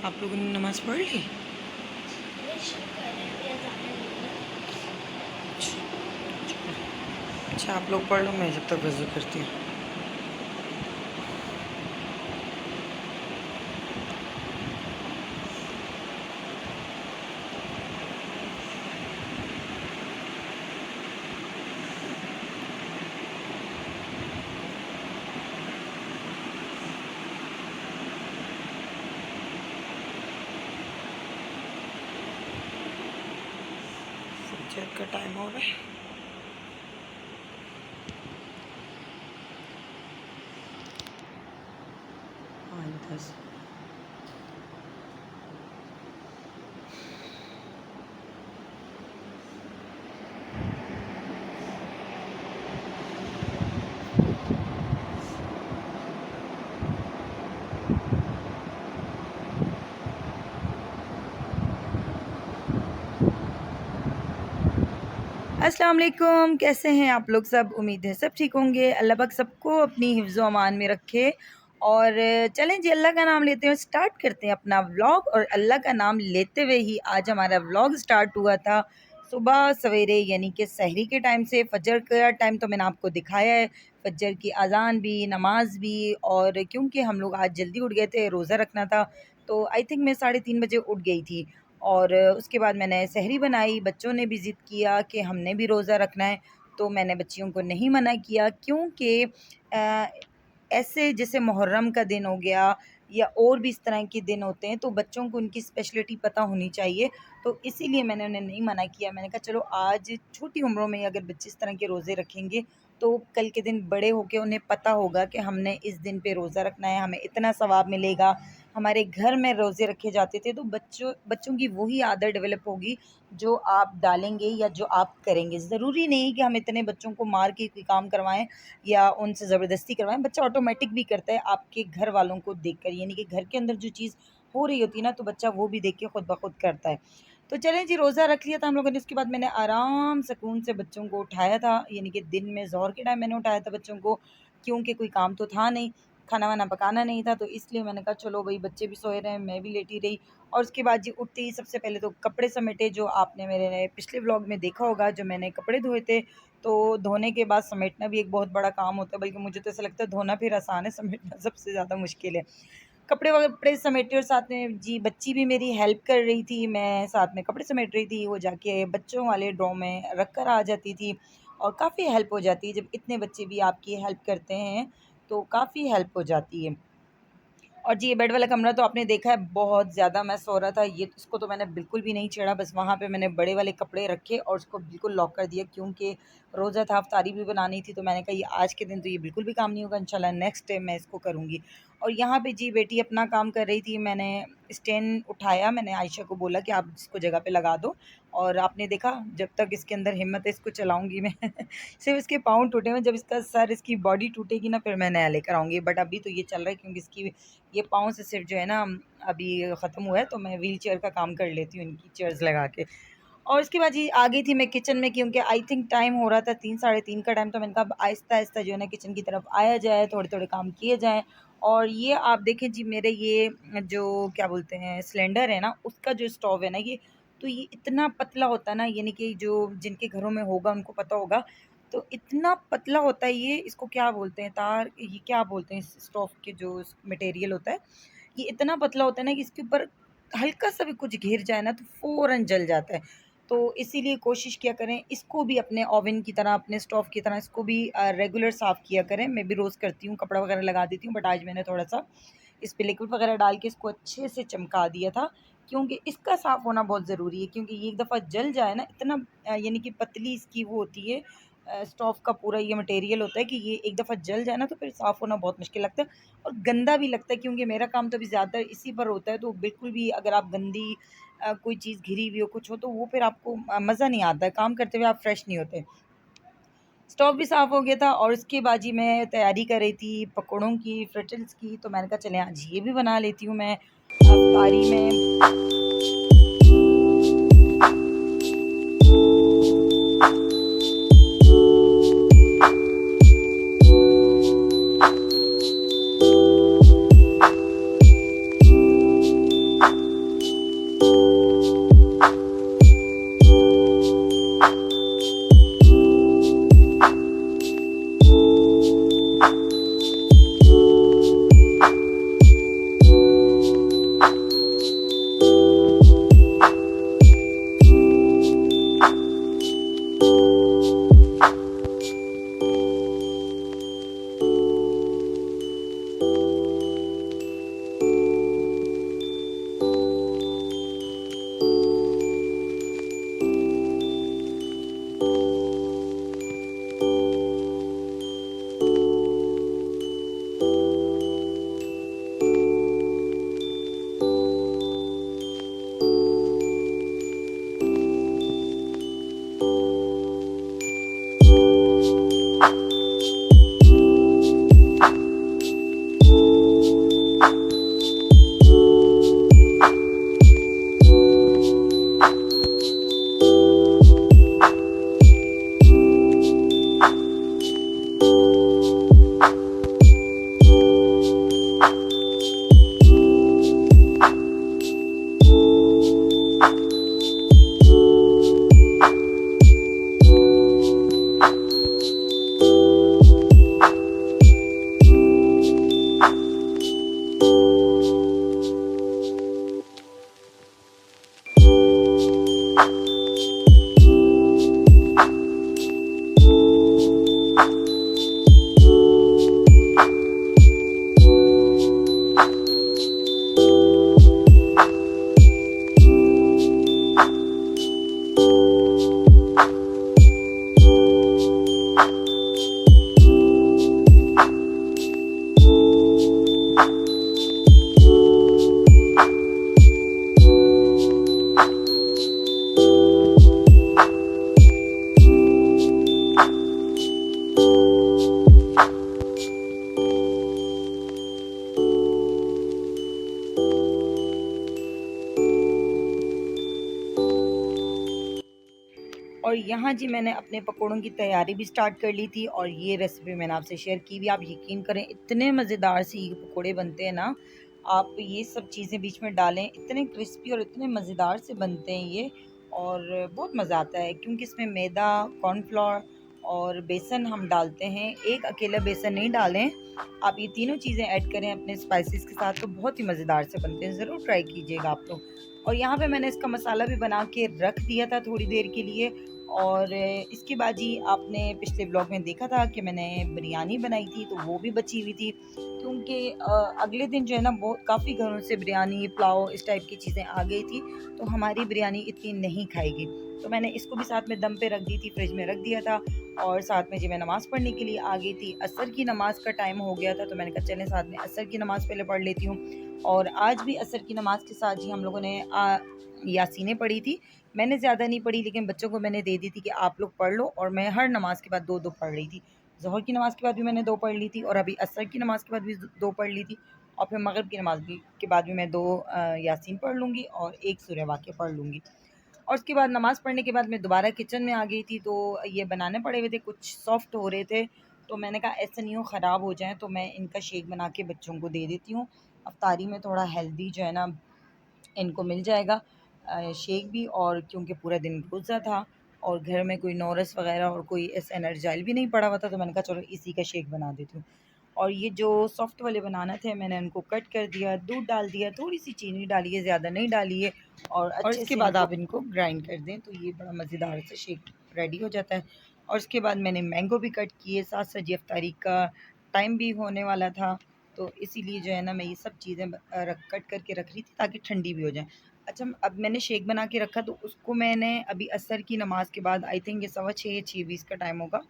आप लोगों ने नमाज़ पढ़ ली? अच्छा आप लोग पढ़ लो, मैं जब तक वज़ू करती हूँ। फजर का टाइम हो रहा है। हाँ 10। अस्सलाम वालेकुम, कैसे हैं आप लोग सब? उम्मीद है सब ठीक होंगे। अल्लाह पाक सबको अपनी हिफ्ज़ व अमान में रखे। और चलें जी, अल्लाह का नाम लेते हैं, स्टार्ट करते हैं अपना व्लॉग। और अल्लाह का नाम लेते हुए ही आज हमारा व्लॉग स्टार्ट हुआ था सुबह सवेरे, यानी कि सहरी के टाइम से। फजर का टाइम तो मैंने आपको दिखाया है, फजर की अजान भी, नमाज भी। और क्योंकि हम लोग आज जल्दी उठ गए थे, रोज़ा रखना था, तो आई थिंक मैं 3:30 बजे उठ गई थी। और उसके बाद मैंने सहरी बनाई। बच्चों ने भी ज़िद किया कि हमने भी रोज़ा रखना है, तो मैंने बच्चियों को नहीं मना किया, क्योंकि ऐसे जैसे मुहर्रम का दिन हो गया या और भी इस तरह के दिन होते हैं, तो बच्चों को उनकी स्पेशलिटी पता होनी चाहिए। तो इसीलिए मैंने उन्हें नहीं मना किया। मैंने कहा चलो, आज छोटी उम्रों में अगर बच्चे इस तरह के रोज़े रखेंगे, तो कल के दिन बड़े होके उन्हें पता होगा कि हमने इस दिन पे रोज़ा रखना है, हमें इतना सवाब मिलेगा। हमारे घर में रोज़े रखे जाते थे, तो बच्चों बच्चों की वही आदत डेवलप होगी जो आप डालेंगे या जो आप करेंगे। ज़रूरी नहीं कि हम इतने बच्चों को मार के कोई काम करवाएं या उनसे ज़बरदस्ती करवाएं। बच्चा ऑटोमेटिक भी करता है आपके घर वालों को देखकर, यानी कि घर के अंदर जो चीज़ हो रही होती है ना, तो बच्चा वो भी देख के खुद ब खुद करता है। तो चलें जी, रोज़ा रख लिया था हम लोगों ने। उसके बाद मैंने आराम सुकून से बच्चों को उठाया था, यानी कि दिन में ज़ोहर के टाइम मैंने उठाया था बच्चों को, क्योंकि कोई काम तो था नहीं, खाना वाना पकाना नहीं था। तो इसलिए मैंने कहा चलो भाई, बच्चे भी सोए रहे हैं, मैं भी लेटी रही। और उसके बाद जी उठते ही सबसे पहले तो कपड़े समेटे, जो आपने मेरे पिछले व्लॉग में देखा होगा, जो मैंने कपड़े धोए थे। तो धोने के बाद समेटना भी एक बहुत बड़ा काम होता है, बल्कि मुझे तो ऐसा लगता है धोना फिर आसान है, समेटना सबसे ज़्यादा मुश्किल है। कपड़े वपड़े समेटे और साथ में जी बच्ची भी मेरी हेल्प कर रही थी, मैं साथ में कपड़े समेट रही थी। वो जाके बच्चों वाले ड्रॉ में रख कर आ जाती थी, और काफ़ी हेल्प हो जाती है जब इतने बच्चे भी आपकी हेल्प करते हैं, तो काफ़ी हेल्प हो जाती है। और जी, ये बेड वाला कमरा तो आपने देखा है, बहुत ज़्यादा मैस हो रहा था। ये इसको तो मैंने बिल्कुल भी नहीं छेड़ा, बस वहाँ पे मैंने बड़े वाले कपड़े रखे और उसको बिल्कुल लॉक कर दिया, क्योंकि रोज़ा था, इफ्तारी भी बनानी थी। तो मैंने कहा ये आज के दिन तो ये बिल्कुल भी काम नहीं होगा, इंशाल्लाह नेक्स्ट डे मैं इसको करूँगी। और यहाँ पे जी बेटी अपना काम कर रही थी, मैंने स्टैंड उठाया, मैंने आयशा को बोला कि आप इसको जगह पे लगा दो। और आपने देखा, जब तक इसके अंदर हिम्मत है इसको चलाऊँगी मैं। सिर्फ़ इसके पाँव टूटे हुए हैं, जब इसका सर, इसकी बॉडी टूटेगी ना, फिर मैं नया लेकर आऊँगी। बट अभी तो ये चल रहा है, क्योंकि इसकी ये पाँव से सिर्फ जो है ना अभी ख़त्म हुआ है, तो मैं व्हील चेयर का काम कर लेती हूँ इनकी चेयर्स लगा के। और उसके बाद जी आ गई थी मैं किचन में, क्योंकि आई थिंक टाइम हो रहा था 3 साढ़े 3 का टाइम। तो मैंने कहा अब आहिस्ता-आहिस्ता जो है ना किचन की तरफ आया जाए, थोड़े-थोड़े काम किए जाएँ। और ये आप देखें जी, मेरे ये जो क्या बोलते हैं सिलेंडर है ना, उसका जो स्टोव है ना ये, तो ये इतना पतला होता है ना, यानी कि जो जिनके घरों में होगा उनको पता होगा। तो इतना पतला होता है ये, इसको क्या बोलते हैं, तार, ये क्या बोलते हैं इस स्टोव के जो मटेरियल होता है, ये इतना पतला होता है ना कि इसके ऊपर हल्का-सा भी कुछ गिर जाए ना तो फ़ौरन जल जाता है। तो इसीलिए कोशिश किया करें, इसको भी अपने ओवन की तरह, अपने स्टोव की तरह इसको भी रेगुलर साफ़ किया करें। मैं भी रोज़ करती हूँ, कपड़ा वगैरह लगा देती हूँ, बट आज मैंने थोड़ा-सा इस पे लिक्विड वगैरह डाल के इसको अच्छे से चमका दिया था, क्योंकि इसका साफ़ होना बहुत ज़रूरी है। क्योंकि ये एक दफ़ा जल जाए ना, इतना यानी कि पतली इसकी वो होती है, स्टोव का पूरा ये मटेरियल होता है कि ये एक दफ़ा जल जाए ना, तो फिर साफ़ होना बहुत मुश्किल लगता है और गंदा भी लगता है। क्योंकि मेरा काम तो अभी ज़्यादातर इसी पर होता है, तो बिल्कुल भी अगर आप गंदी कोई चीज़ घिरी हुई हो, कुछ हो, तो वो फिर आपको मज़ा नहीं आता है, काम करते हुए आप फ्रेश नहीं होते। स्टोव भी साफ़ हो गया था, और उसके बाद जी मैं तैयारी कर रही थी पकौड़ों की, फ्रिटल्स की। तो मैंने कहा चलें आज ये भी बना लेती हूँ मैं अफ्तारी में। और यहाँ जी मैंने अपने पकौड़ों की तैयारी भी स्टार्ट कर ली थी और ये रेसिपी मैंने आपसे शेयर की भी। आप यकीन करें इतने मज़ेदार से ये पकौड़े बनते हैं ना, आप ये सब चीज़ें बीच में डालें, इतने क्रिस्पी और इतने मज़ेदार से बनते हैं ये। और बहुत मज़ा आता है क्योंकि इसमें मैदा, कॉर्नफ्लोर और बेसन हम डालते हैं। एक अकेला बेसन नहीं डालें, आप ये तीनों चीज़ें ऐड करें अपने स्पाइसेस के साथ तो बहुत ही मज़ेदार से बनते हैं। ज़रूर ट्राई कीजिएगा आप लोग। और यहाँ पे मैंने इसका मसाला भी बना के रख दिया था थोड़ी देर के लिए। और इसके बाद जी आपने पिछले ब्लॉग में देखा था कि मैंने बिरयानी बनाई थी, तो वो भी बची हुई थी क्योंकि अगले दिन जो है ना बहुत काफ़ी घरों से बिरयानी, पुलाव इस टाइप की चीज़ें आ गई थी, तो हमारी बिरयानी इतनी नहीं खाएगी। तो मैंने इसको भी साथ में दम पे रख दी थी, फ्रिज में रख दिया था। और साथ में जी मैं नमाज़ पढ़ने के लिए आ गई थी। असर की नमाज़ का टाइम हो गया था, तो मैंने कहा चलें साथ में असर की नमाज़ पहले पढ़ लेती हूँ। और आज भी असर की नमाज़ के साथ जी हम लोगों ने यासीनें पढ़ी थी। मैंने ज़्यादा नहीं पढ़ी, लेकिन बच्चों को मैंने दे दी थी कि आप लोग पढ़ लो। और मैं हर नमाज़ के बाद 2-2 पढ़ रही थी। ज़ोहर की नमाज़ के बाद भी मैंने 2 पढ़ ली थी और अभी असर की नमाज़ के बाद भी 2 पढ़ ली थी। और फिर मगरिब की नमाज़ के बाद भी मैं 2 यासीन पढ़ लूँगी और 1 सूरह वाक़िया पढ़ लूँगी। और उसके बाद नमाज़ पढ़ने के बाद मैं दोबारा किचन में आ गई थी, तो ये बनाने पड़े हुए थे, कुछ सॉफ्ट हो रहे थे। तो मैंने कहा ऐसा नहीं हो ख़राब हो जाएँ, तो मैं इनका शेक बना के बच्चों को दे देती हूँ। अफ्तारी में थोड़ा हेल्दी जो है ना इनको मिल जाएगा शेक भी। और क्योंकि पूरा दिन रोज़ा था और घर में कोई नौरस वग़ैरह और कोई ऐसा एनर्जाइल भी नहीं पड़ा हुआ था, तो मैंने कहा चलो इसी का शेक बना देती हूँ। और ये जो सॉफ्ट वाले बनाना थे मैंने उनको कट कर दिया, दूध डाल दिया, थोड़ी-सी चीनी डाली है, ज़्यादा नहीं डाली है। और अच्छे इसके बाद आप इनको ग्राइंड कर दें, तो ये बड़ा मज़ेदार सा शेक रेडी हो जाता है। और उसके बाद मैंने मैंगो भी कट किए, साथ-साथ ये इफ्तारी का टाइम भी होने वाला था, तो इसीलिए जो है ना मैं ये सब चीज़ें कट करके रख रही थी ताकि ठंडी भी हो जाएँ। अच्छा, अब मैंने शेक बना के रखा, तो उसको मैंने अभी असर की नमाज़ के बाद आई थिंक ये 6:15 या 6:20 का टाइम होगा,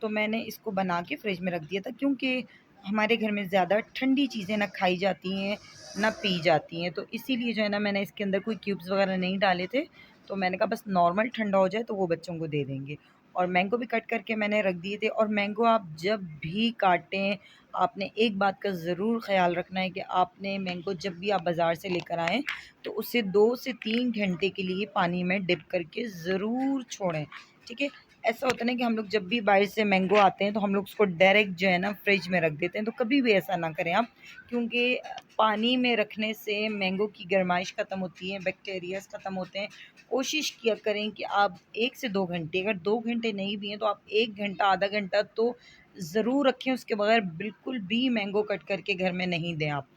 तो मैंने इसको बना के फ्रिज में रख दिया था क्योंकि हमारे घर में ज़्यादा ठंडी चीज़ें ना खाई जाती हैं, ना पी जाती हैं। तो इसीलिए जो है ना मैंने इसके अंदर कोई क्यूब्स वग़ैरह नहीं डाले थे, तो मैंने कहा बस नॉर्मल ठंडा हो जाए तो वो बच्चों को दे देंगे। और मैंगो भी कट करके मैंने रख दिए थे। और मैंगो आप जब भी काटें, आपने एक बात का ज़रूर ख़्याल रखना है कि आपने मैंगो जब भी आप बाज़ार से लेकर आएँ, तो उसे 2 से 3 घंटे के लिए पानी में डिप करके ज़रूर छोड़ें, ठीक है? ऐसा होता है ना कि हम लोग जब भी बाहर से मैंगो आते हैं, तो हम लोग उसको डायरेक्ट जो है ना फ्रिज में रख देते हैं, तो कभी भी ऐसा ना करें आप, क्योंकि पानी में रखने से मैंगो की गर्माइश ख़त्म होती है, बैक्टीरियाज़ ख़त्म होते हैं। कोशिश किया करें कि आप 1 से 2 घंटे, अगर 2 घंटे नहीं भी हैं, तो आप 1 घंटा, आधा घंटा तो ज़रूर रखें, उसके बगैर बिल्कुल भी मैंगो कट करके घर में नहीं दें आप।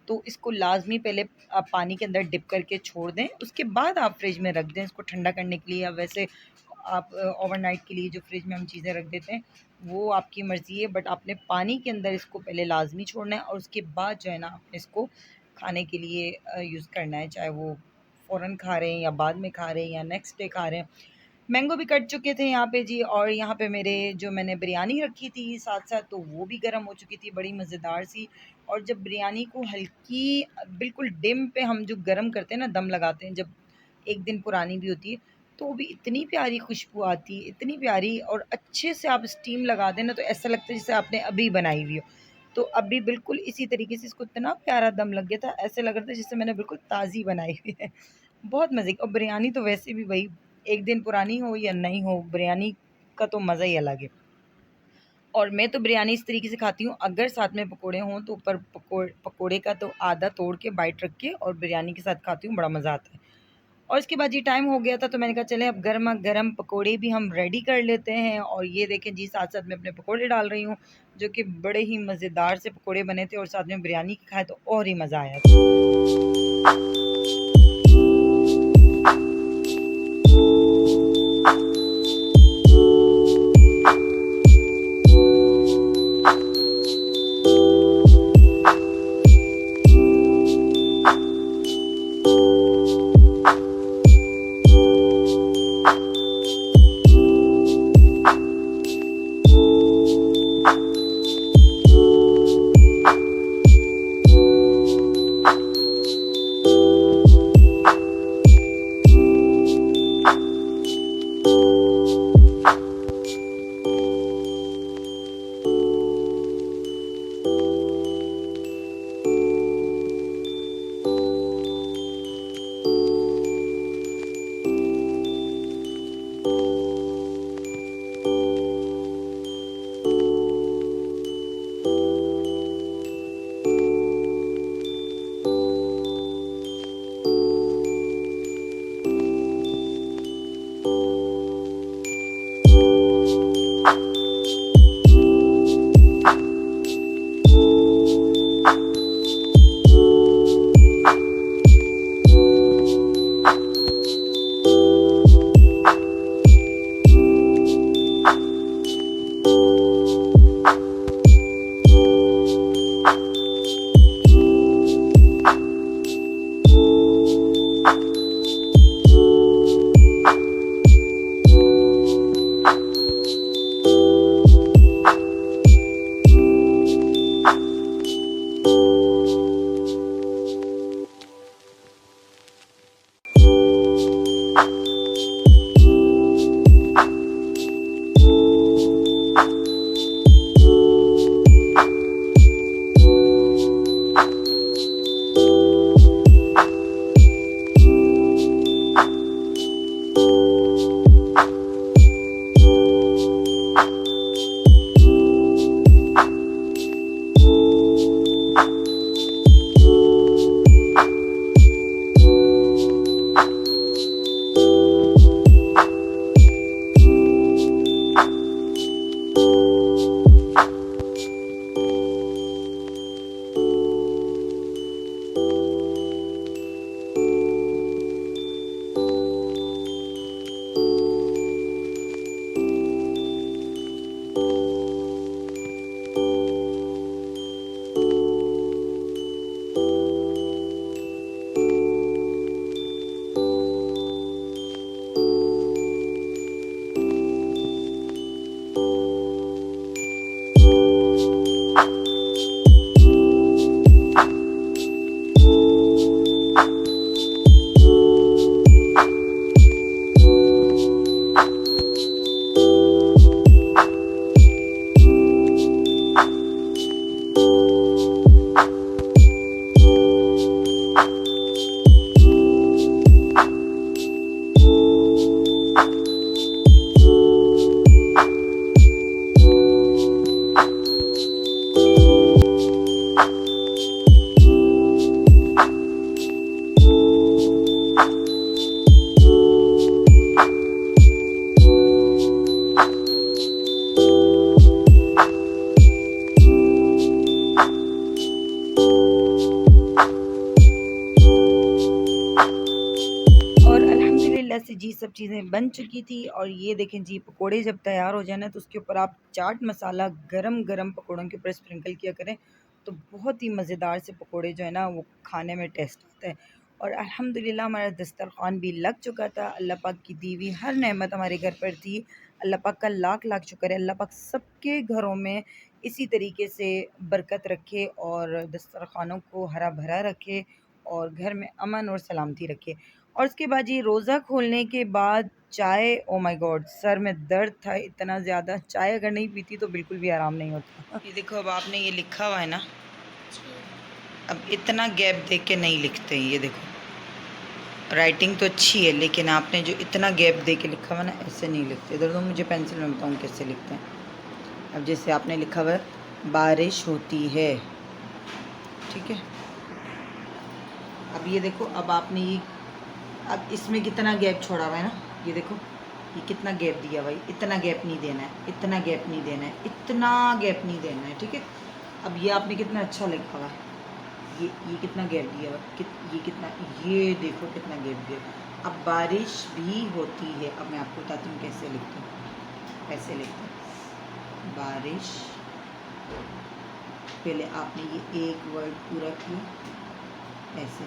तो इसको लाज़मी पहले आप पानी के अंदर डिप करके छोड़ दें, उसके बाद आप फ्रिज में रख दें इसको ठंडा करने के लिए। या वैसे आप ओवरनाइट के लिए जो फ्रिज में हम चीज़ें रख देते हैं, वो आपकी मर्ज़ी है, बट आपने पानी के अंदर इसको पहले लाज़मी छोड़ना है और उसके बाद जो है ना आपने इसको खाने के लिए यूज़ करना है, चाहे वो फ़ौरन खा रहे हैं या बाद में खा रहे हैं या नेक्स्ट डे खा रहे हैं। मैंगो भी कट चुके थे यहाँ पे जी। और यहाँ पे मेरे जो मैंने बिरयानी रखी थी साथ-साथ, तो वो भी गर्म हो चुकी थी, बड़ी मज़ेदार सी। और जब बिरयानी को हल्की बिल्कुल डिम पे हम जो गरम करते हैं ना, दम लगाते हैं, जब 1 दिन पुरानी भी होती है, तो वो भी इतनी प्यारी खुशबू आती है, इतनी प्यारी। और अच्छे से आप स्टीम लगा दें ना, तो ऐसा लगता है जैसे आपने अभी बनाई हुई हो। तो अभी बिल्कुल इसी तरीके से इसको इतना प्यारा दम लग गया था, ऐसे लग रहा था जैसे मैंने बिल्कुल ताज़ी बनाई हुई है। बहुत मज़े की। और बिरयानी तो वैसे भी भई 1 दिन पुरानी हो या नहीं हो, बिरयानी का तो मज़ा ही अलग है। और मैं तो बिरयानी इस तरीके से खाती हूँ, अगर साथ में पकोड़े हों तो ऊपर पकोड़े का तो आधा तोड़ के बाइट रख के और बिरयानी के साथ खाती हूँ, बड़ा मज़ा आता है। और इसके बाद जी टाइम हो गया था, तो मैंने कहा चलें अब गरमा-गरम पकोड़े भी हम रेडी कर लेते हैं। और ये देखें जी साथ-साथ मैं अपने पकोड़े डाल रही हूँ, जो कि बड़े ही मज़ेदार से पकोड़े बने थे और साथ में बिरयानी खाए तो और ही मज़ा आया था। सब चीज़ें बन चुकी थी। और ये देखें जी, पकोड़े जब तैयार हो जाए ना तो उसके ऊपर आप चाट मसाला गरम गरम पकोड़ों के ऊपर स्प्रिंकल किया करें, तो बहुत ही मज़ेदार से पकोड़े जो है ना वो खाने में टेस्ट आता है। और अल्हम्दुलिल्लाह हमारा दस्तरखान भी लग चुका था। अल्लाह पाक की दी हुई हर नेमत हमारे घर पर थी। अल्लाह पाक का लाख लाख शुक्र है। अल्लाह पाक सबके घरों में इसी तरीके से बरकत रखे और दस्तरखानों को हरा भरा रखे और घर में अमन और सलामती रखे। और उसके बाद ये रोज़ा खोलने के बाद चाय, ओ माय गॉड, सर में दर्द था इतना ज़्यादा। चाय अगर नहीं पीती तो बिल्कुल भी आराम नहीं होता। ये देखो, अब आपने ये लिखा हुआ है ना, अब इतना गैप देख के नहीं लिखते हैं। ये देखो, राइटिंग तो अच्छी है लेकिन आपने जो इतना गैप दे के लिखा हुआ ना, ऐसे नहीं लिखते। इधर तो मुझे पेंसिल में बताऊँ कैसे लिखते हैं। अब जैसे आपने लिखा हुआ है बारिश होती है, ठीक है। अब ये देखो, अब आपने ये, अब इसमें कितना गैप छोड़ा हुआ है ना, ये देखो ये कितना गैप दिया भाई। इतना गैप नहीं देना है, इतना गैप नहीं देना है, इतना गैप नहीं देना है, ठीक है। अब ये आपने कितना अच्छा लिखा हुआ है, ये कितना गैप दिया हुआ, ये कितना, ये देखो कितना गैप दिया। अब बारिश भी होती है। अब मैं आपको बताती हूँ कैसे लिखती हूँ। ऐसे लिखते हैं बारिश, पहले आपने ये एक वर्ड पूरा किया, ऐसे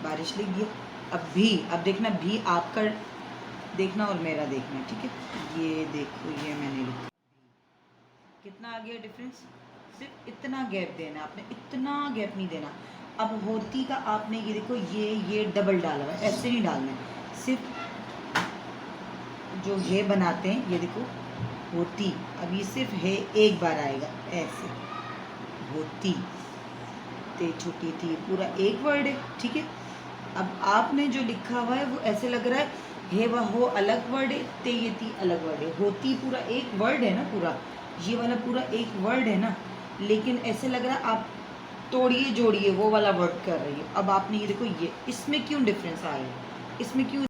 बारिश लिख दिया। अब भी, अब देखना, भी आपका देखना और मेरा देखना, ठीक है। ये देखो, ये मैंने लिखा, कितना आ गया डिफरेंस। सिर्फ इतना गैप देना आपने, इतना गैप नहीं देना। अब होती का आपने ये देखो, ये डबल डाला हुआ है, ऐसे नहीं डालना है। सिर्फ जो ये बनाते हैं, ये देखो होती, अब ये सिर्फ है एक बार आएगा, ऐसे होती ते छोटी थी, पूरा एक वर्ड है, ठीक है। अब आपने जो लिखा हुआ है वो ऐसे लग रहा है वह हो अलग वर्ड है, ते ये ती अलग वर्ड है। होती पूरा एक वर्ड है ना, पूरा ये वाला पूरा एक वर्ड है ना, लेकिन ऐसे लग रहा है आप तोड़िए जोड़िए वो वाला वर्ड कर रही है। अब आपने ये देखो, ये इसमें क्यों डिफरेंस आ रहा है, इसमें क्यों।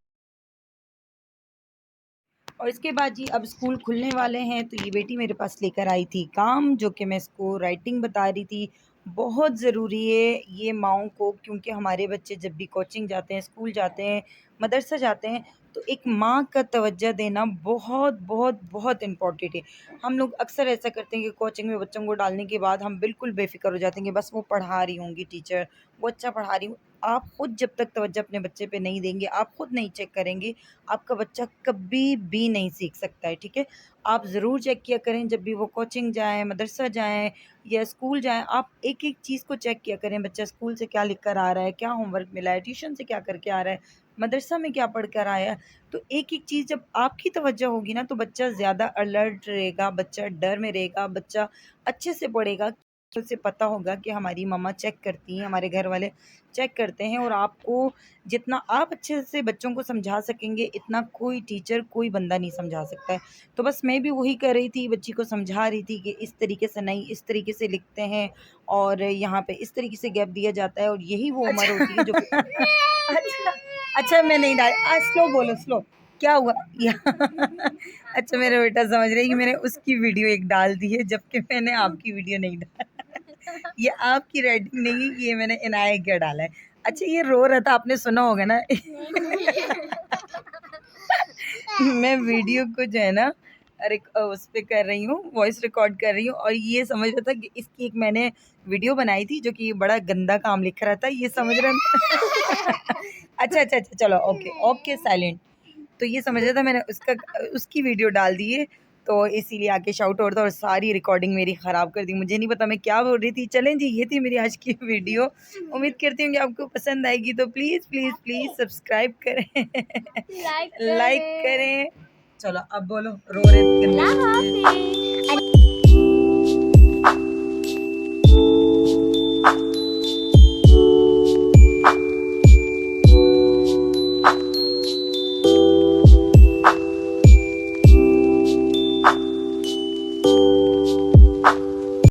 और इसके बाद जी, अब स्कूल खुलने वाले हैं तो ये बेटी मेरे पास लेकर आई थी काम, जो कि मैं इसको राइटिंग बता रही थी। बहुत ज़रूरी है ये माओं को, क्योंकि हमारे बच्चे जब भी कोचिंग जाते हैं, स्कूल जाते हैं, मदरसा जाते हैं, तो एक माँ का तवज्जो देना बहुत बहुत बहुत इम्पॉर्टेंट है। हम लोग अक्सर ऐसा करते हैं कि कोचिंग में बच्चों को डालने के बाद हम बिल्कुल बेफिक्र हो जाते हैं कि बस वो पढ़ा रही होंगी टीचर, वो अच्छा पढ़ा रही हूँ। आप ख़ुद जब तक तवज्जो अपने बच्चे पे नहीं देंगे, आप ख़ुद नहीं चेक करेंगे, आपका बच्चा कभी भी नहीं सीख सकता है, ठीक है। आप ज़रूर चेक किया करें जब भी वो कोचिंग जाएँ, मदरसा जाएँ या स्कूल जाएँ, आप एक-एक चीज़ को चेक किया करें। बच्चा स्कूल से क्या लिख कर आ रहा है, क्या होमवर्क मिला है, ट्यूशन से क्या करके आ रहा है, मदरसा में क्या पढ़ कर आया है। तो एक-एक चीज़ जब आपकी तवज्जो होगी ना, तो बच्चा ज़्यादा अलर्ट रहेगा, बच्चा डर में रहेगा, बच्चा अच्छे से पढ़ेगा। उसे पता होगा कि हमारी मम्मा चेक करती हैं, हमारे घर वाले चेक करते हैं। और आपको जितना आप अच्छे से बच्चों को समझा सकेंगे, इतना कोई टीचर, कोई बंदा नहीं समझा सकता है। तो बस मैं भी वही कर रही थी, बच्ची को समझा रही थी कि इस तरीके से नहीं, इस तरीके से लिखते हैं और यहाँ पे इस तरीके से गैप दिया जाता है। और यही वो उम्र होती है जो अच्छा, अच्छा मैं नहीं डाल, स्लो बोलो, स्लो। क्या हुआ? या अच्छा, मेरा बेटा समझ रहा है कि मैंने उसकी वीडियो एक डाल दी है, जबकि मैंने आपकी वीडियो नहीं डाला। ये आपकी राइटिंग नहीं है, ये मैंने इनायत का डाला है। अच्छा, ये रो रहा था, आपने सुना होगा ना। मैं वीडियो को जो है ना, अरे उस पे कर रही हूँ, वॉइस रिकॉर्ड कर रही हूँ, और ये समझ रहा था कि इसकी एक मैंने वीडियो बनाई थी जो कि बड़ा गंदा काम लिख रहा था, ये समझ रहा था। अच्छा अच्छा अच्छा, चलो ओके ओके, साइलेंट। तो ये समझ रहा था मैंने उसकी वीडियो डाल दी है, तो इसीलिए आके शाउट आउट था और सारी रिकॉर्डिंग मेरी ख़राब कर दी। मुझे नहीं पता मैं क्या बोल रही थी। चलें जी, ये थी मेरी आज की वीडियो। उम्मीद करती हूँ कि आपको पसंद आएगी, तो प्लीज़ प्लीज़ प्लीज़ सब्सक्राइब करें, लाइक करें। चलो अब बोलो, रो रहे थे।